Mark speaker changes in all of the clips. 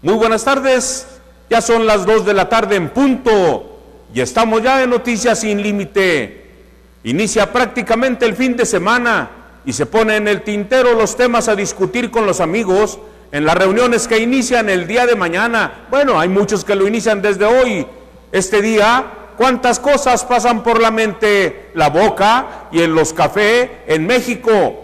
Speaker 1: Muy buenas tardes, ya son las 2 de la tarde en punto y estamos ya en Noticias Sin Límite. Inicia prácticamente el fin de semana y se pone en el tintero los temas a discutir con los amigos en las reuniones que inician el día de mañana. Bueno, hay muchos que lo inician desde hoy. Este día, cuántas cosas pasan por la mente, la boca y en los cafés en México.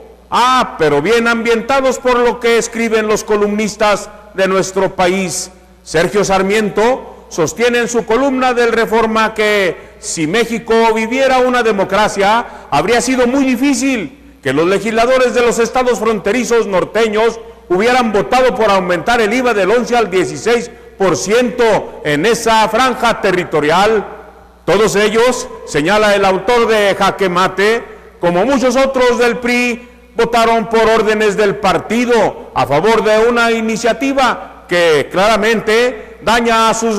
Speaker 1: Pero bien ambientados por lo que escriben los columnistas de nuestro país. Sergio Sarmiento sostiene en su columna del Reforma que si México viviera una democracia, habría sido muy difícil que los legisladores de los estados fronterizos norteños hubieran votado por aumentar el IVA del 11 al 16% en esa franja territorial. Todos ellos, señala el autor de Jaque Mate, como muchos otros del PRI, votaron por órdenes del partido a favor de una iniciativa que claramente daña a sus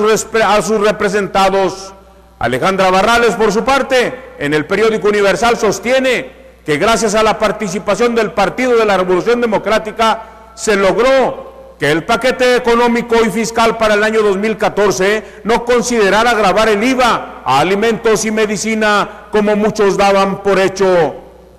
Speaker 1: representados. Alejandra Barrales, por su parte, en el periódico Universal sostiene que gracias a la participación del Partido de la Revolución Democrática se logró que el paquete económico y fiscal para el año 2014 no considerara gravar el IVA a alimentos y medicina como muchos daban por hecho.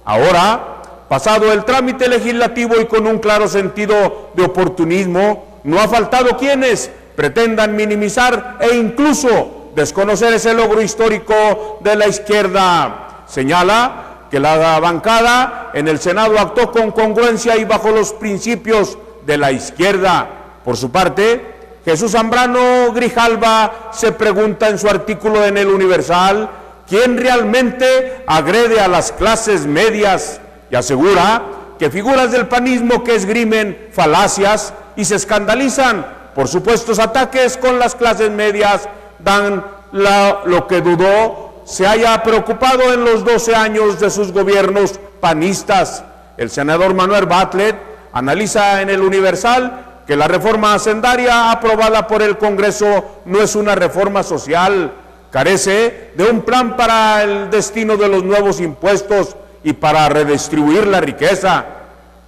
Speaker 1: Ahora, pasado el trámite legislativo y con un claro sentido de oportunismo, no ha faltado quienes pretendan minimizar e incluso desconocer ese logro histórico de la izquierda. Señala que la bancada en el Senado actuó con congruencia y bajo los principios de la izquierda. Por su parte, Jesús Zambrano Grijalva se pregunta en su artículo en el Universal quién realmente agrede a las clases medias y asegura que figuras del panismo que esgrimen falacias y se escandalizan por supuestos ataques con las clases medias dan lo que dudó se haya preocupado en los 12 años de sus gobiernos panistas. El senador Manuel Bartlett analiza en el Universal que la reforma hacendaria aprobada por el Congreso no es una reforma social, carece de un plan para el destino de los nuevos impuestos y para redistribuir la riqueza.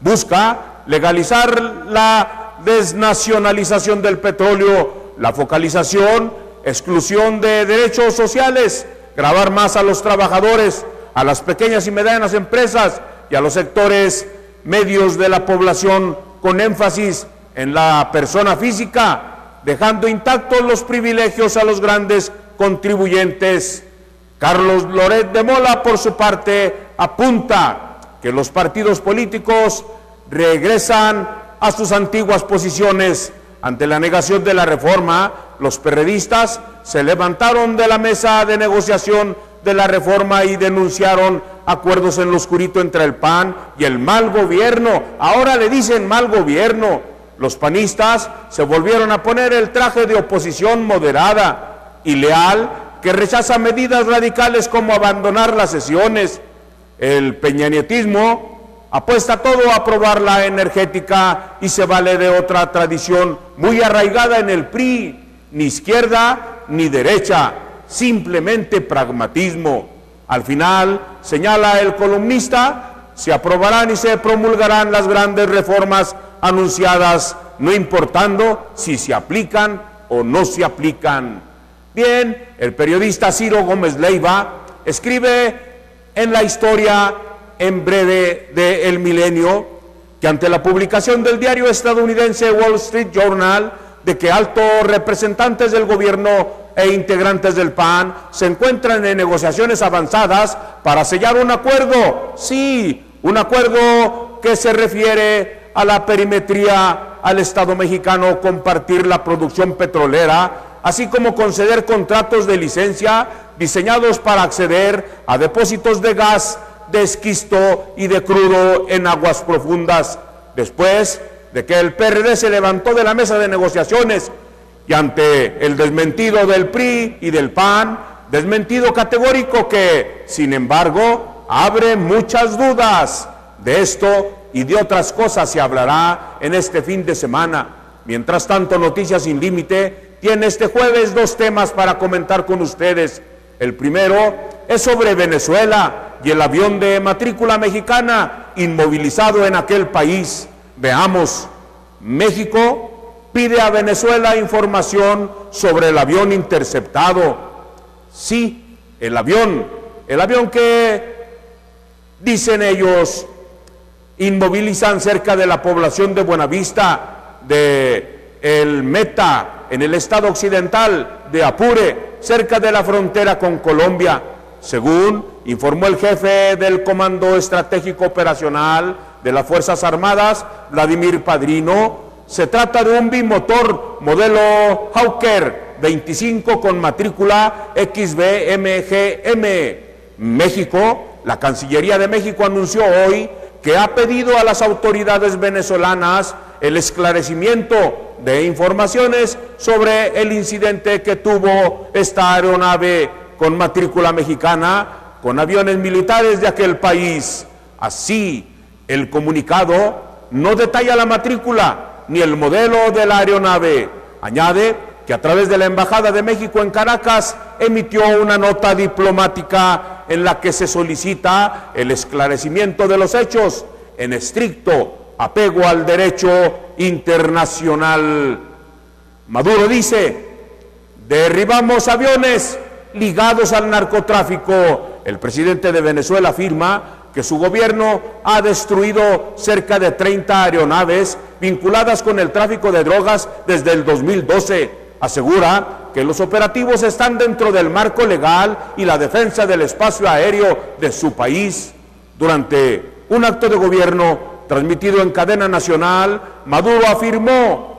Speaker 1: Busca legalizar la desnacionalización del petróleo, la focalización, exclusión de derechos sociales, gravar más a los trabajadores, a las pequeñas y medianas empresas y a los sectores medios de la población con énfasis en la persona física, dejando intactos los privilegios a los grandes contribuyentes. Carlos Loret de Mola, por su parte, apunta que los partidos políticos regresan a sus antiguas posiciones. Ante la negación de la reforma, los perredistas se levantaron de la mesa de negociación de la reforma y denunciaron acuerdos en lo oscurito entre el PAN y el mal gobierno. Ahora le dicen mal gobierno. Los panistas se volvieron a poner el traje de oposición moderada y leal que rechaza medidas radicales como abandonar las sesiones. El peñanietismo apuesta todo a aprobar la energética y se vale de otra tradición muy arraigada en el PRI, ni izquierda ni derecha, simplemente pragmatismo. Al final, señala el columnista, se aprobarán y se promulgarán las grandes reformas anunciadas, no importando si se aplican o no se aplican. Bien, el periodista Ciro Gómez Leiva escribe en la historia en breve de El Milenio que ante la publicación del diario estadounidense Wall Street Journal de que altos representantes del gobierno e integrantes del PAN se encuentran en negociaciones avanzadas para sellar un acuerdo, sí, un acuerdo que se refiere a la perimetría al Estado mexicano, compartir la producción petrolera, así como conceder contratos de licencia diseñados para acceder a depósitos de gas, de esquisto y de crudo en aguas profundas. Después de que el PRD se levantó de la mesa de negociaciones y ante el desmentido del PRI y del PAN, desmentido categórico que, sin embargo, abre muchas dudas. De esto y de otras cosas se hablará en este fin de semana. Mientras tanto, Noticias Sin Límite tiene este jueves 2 temas para comentar con ustedes. El primero es sobre Venezuela y el avión de matrícula mexicana inmovilizado en aquel país. Veamos, México pide a Venezuela información sobre el avión interceptado. Sí, el avión que dicen ellos inmovilizan cerca de la población de Buenavista, de El Meta, en el estado occidental de Apure, cerca de la frontera con Colombia. Según informó el jefe del Comando Estratégico Operacional de las Fuerzas Armadas, Vladimir Padrino, se trata de un bimotor modelo Hawker 25 con matrícula XBMGM. México, la Cancillería de México anunció hoy que ha pedido a las autoridades venezolanas el esclarecimiento de informaciones sobre el incidente que tuvo esta aeronave con matrícula mexicana con aviones militares de aquel país. Así, el comunicado no detalla la matrícula ni el modelo de la aeronave. Añade que a través de la Embajada de México en Caracas emitió una nota diplomática en la que se solicita el esclarecimiento de los hechos en estricto apego al derecho internacional. Maduro dice: derribamos aviones ligados al narcotráfico. El presidente de Venezuela afirma que su gobierno ha destruido cerca de 30 aeronaves vinculadas con el tráfico de drogas desde el 2012. Asegura que los operativos están dentro del marco legal y la defensa del espacio aéreo de su país. Durante un acto de gobierno transmitido en cadena nacional, Maduro afirmó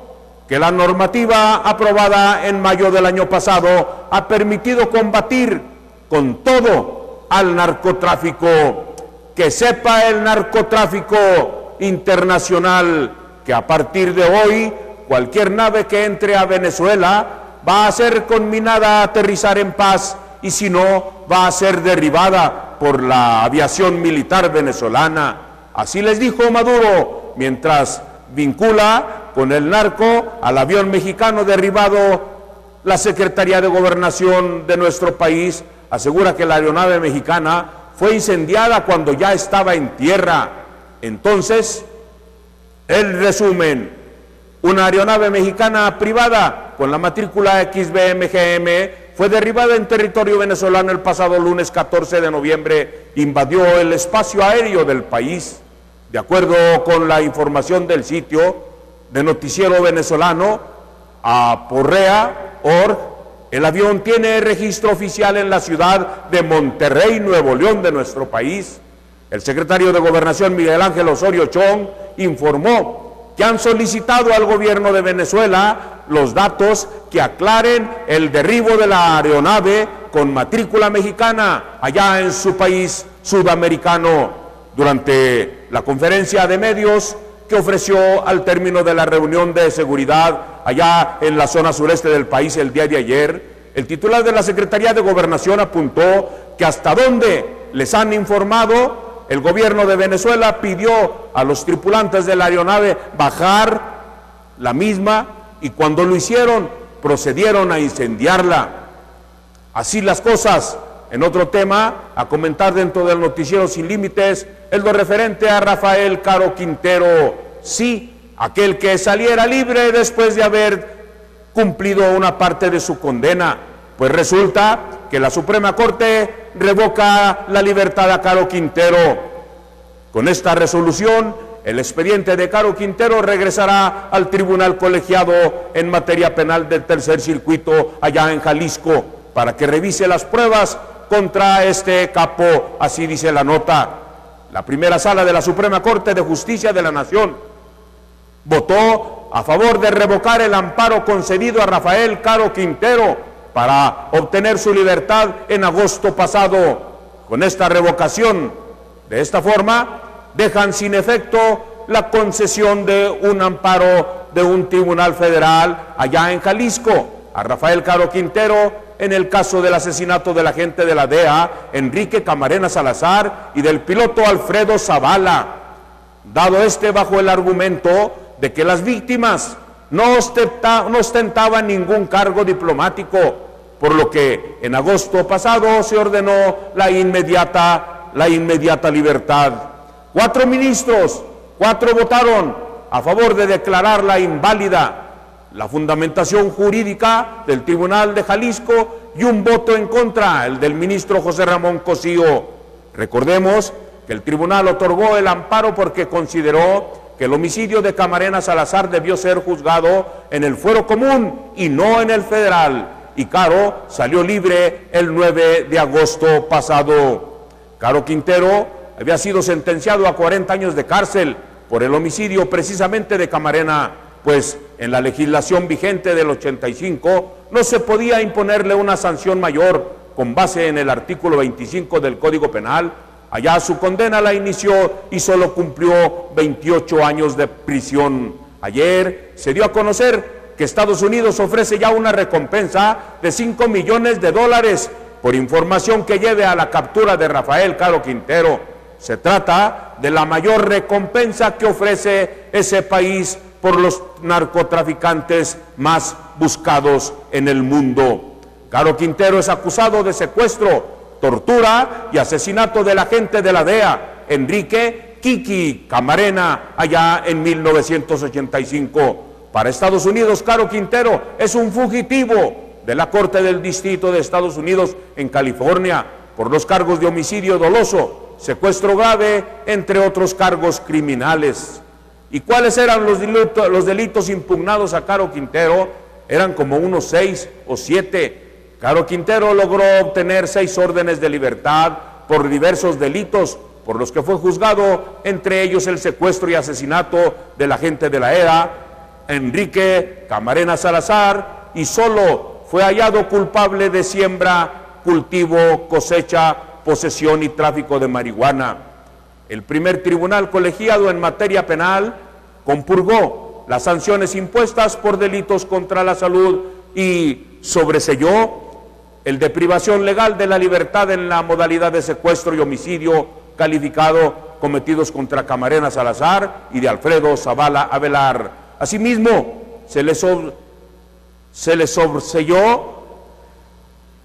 Speaker 1: que la normativa aprobada en mayo del año pasado ha permitido combatir con todo al narcotráfico. Que sepa el narcotráfico internacional que a partir de hoy cualquier nave que entre a Venezuela va a ser conminada a aterrizar en paz y si no, va a ser derribada por la aviación militar venezolana. Así les dijo Maduro, mientras vincula con el narco al avión mexicano derribado. La Secretaría de Gobernación de nuestro país asegura que la aeronave mexicana fue incendiada cuando ya estaba en tierra. Entonces, el resumen: una aeronave mexicana privada con la matrícula XBMGM fue derribada en territorio venezolano el pasado lunes 14 de noviembre, invadió el espacio aéreo del país. De acuerdo con la información del sitio de noticiero venezolano Aporrea.org, el avión tiene registro oficial en la ciudad de Monterrey, Nuevo León, de nuestro país. El secretario de Gobernación, Miguel Ángel Osorio Chong, informó que han solicitado al gobierno de Venezuela los datos que aclaren el derribo de la aeronave con matrícula mexicana allá en su país sudamericano. Durante la conferencia de medios que ofreció al término de la reunión de seguridad allá en la zona sureste del país el día de ayer, el titular de la Secretaría de Gobernación apuntó que hasta donde les han informado, el gobierno de Venezuela pidió a los tripulantes de la aeronave bajar la misma y cuando lo hicieron procedieron a incendiarla. Así las cosas. En otro tema a comentar dentro del noticiero Sin Límites es lo referente a Rafael Caro Quintero. Sí, aquel que saliera libre después de haber cumplido una parte de su condena. Pues resulta que la Suprema Corte revoca la libertad a Caro Quintero. Con esta resolución, el expediente de Caro Quintero regresará al Tribunal Colegiado en materia penal del Tercer Circuito allá en Jalisco para que revise las pruebas contra este capo, así dice la nota. La primera sala de la Suprema Corte de Justicia de la Nación votó a favor de revocar el amparo concedido a Rafael Caro Quintero para obtener su libertad en agosto pasado. Con esta revocación, de esta forma, dejan sin efecto la concesión de un amparo de un tribunal federal allá en Jalisco a Rafael Caro Quintero en el caso del asesinato del agente de la DEA, Enrique Camarena Salazar, y del piloto Alfredo Zavala, dado bajo el argumento de que las víctimas no ostentaban ningún cargo diplomático, por lo que en agosto pasado se ordenó la inmediata libertad. 4 ministros, 4 votaron a favor de declararla inválida la fundamentación jurídica del Tribunal de Jalisco y un voto en contra, el del ministro José Ramón Cosío. Recordemos que el tribunal otorgó el amparo porque consideró que el homicidio de Camarena Salazar debió ser juzgado en el fuero común y no en el federal, y Caro salió libre el 9 de agosto pasado. Caro Quintero había sido sentenciado a 40 años de cárcel por el homicidio precisamente de Camarena, pues en la legislación vigente del 85 no se podía imponerle una sanción mayor con base en el artículo 25 del Código Penal. Allá su condena la inició y solo cumplió 28 años de prisión. Ayer se dio a conocer que Estados Unidos ofrece ya una recompensa de $5 millones por información que lleve a la captura de Rafael Caro Quintero. Se trata de la mayor recompensa que ofrece ese país por los narcotraficantes más buscados en el mundo. Caro Quintero es acusado de secuestro, tortura y asesinato del agente de la DEA, Enrique Kiki Camarena, allá en 1985. Para Estados Unidos, Caro Quintero es un fugitivo de la Corte del Distrito de Estados Unidos en California por los cargos de homicidio doloso, secuestro grave, entre otros cargos criminales. ¿Y cuáles eran los delitos impugnados a Caro Quintero? Eran como unos 6 o 7. Caro Quintero logró obtener 6 órdenes de libertad por diversos delitos por los que fue juzgado, entre ellos el secuestro y asesinato del agente de la EDA, Enrique Camarena Salazar, y solo fue hallado culpable de siembra, cultivo, cosecha, posesión y tráfico de marihuana. El primer tribunal colegiado en materia penal compurgó las sanciones impuestas por delitos contra la salud y sobreseyó el de privación legal de la libertad en la modalidad de secuestro y homicidio calificado cometidos contra Camarena Salazar y de Alfredo Zavala Avelar. Asimismo, se le sobreseyó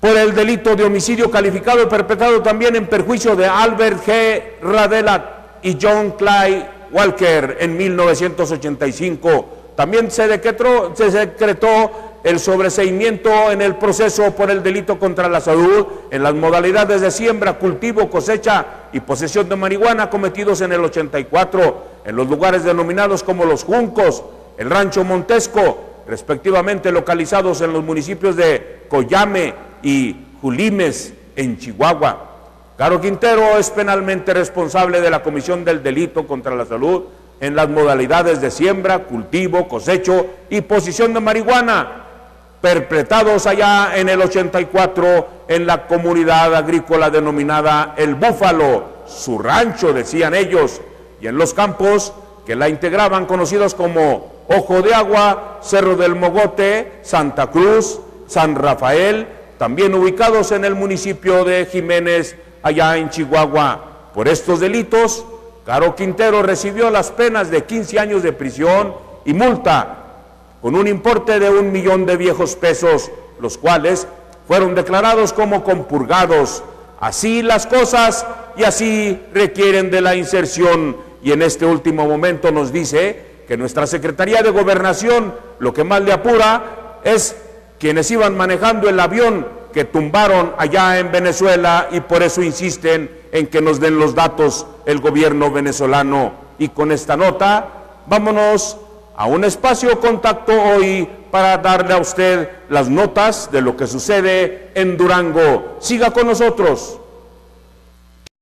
Speaker 1: por el delito de homicidio calificado y perpetrado también en perjuicio de Albert G. Radelat y John Clay Walker en 1985. También se decretó el sobreseimiento en el proceso por el delito contra la salud en las modalidades de siembra, cultivo, cosecha y posesión de marihuana cometidos en el 84 en los lugares denominados como Los Juncos, el Rancho Montesco, respectivamente localizados en los municipios de Coyame y Julimes, en Chihuahua. Caro Quintero es penalmente responsable de la comisión del delito contra la salud en las modalidades de siembra, cultivo, cosecho y posesión de marihuana, perpetrados allá en el 84 en la comunidad agrícola denominada El Búfalo, su rancho, decían ellos, y en los campos que la integraban, conocidos como Ojo de Agua, Cerro del Mogote, Santa Cruz, San Rafael, también ubicados en el municipio de Jiménez, allá en Chihuahua. Por estos delitos, Caro Quintero recibió las penas de 15 años de prisión y multa con un importe de $1 millón de viejos pesos, los cuales fueron declarados como compurgados. Así las cosas y así requieren de la inserción. Y en este último momento nos dice que nuestra Secretaría de Gobernación lo que más le apura es quienes iban manejando el avión que tumbaron allá en Venezuela, y por eso insisten en que nos den los datos el gobierno venezolano. Y con esta nota, vámonos a un espacio Contacto Hoy para darle a usted las notas de lo que sucede en Durango. Siga con nosotros.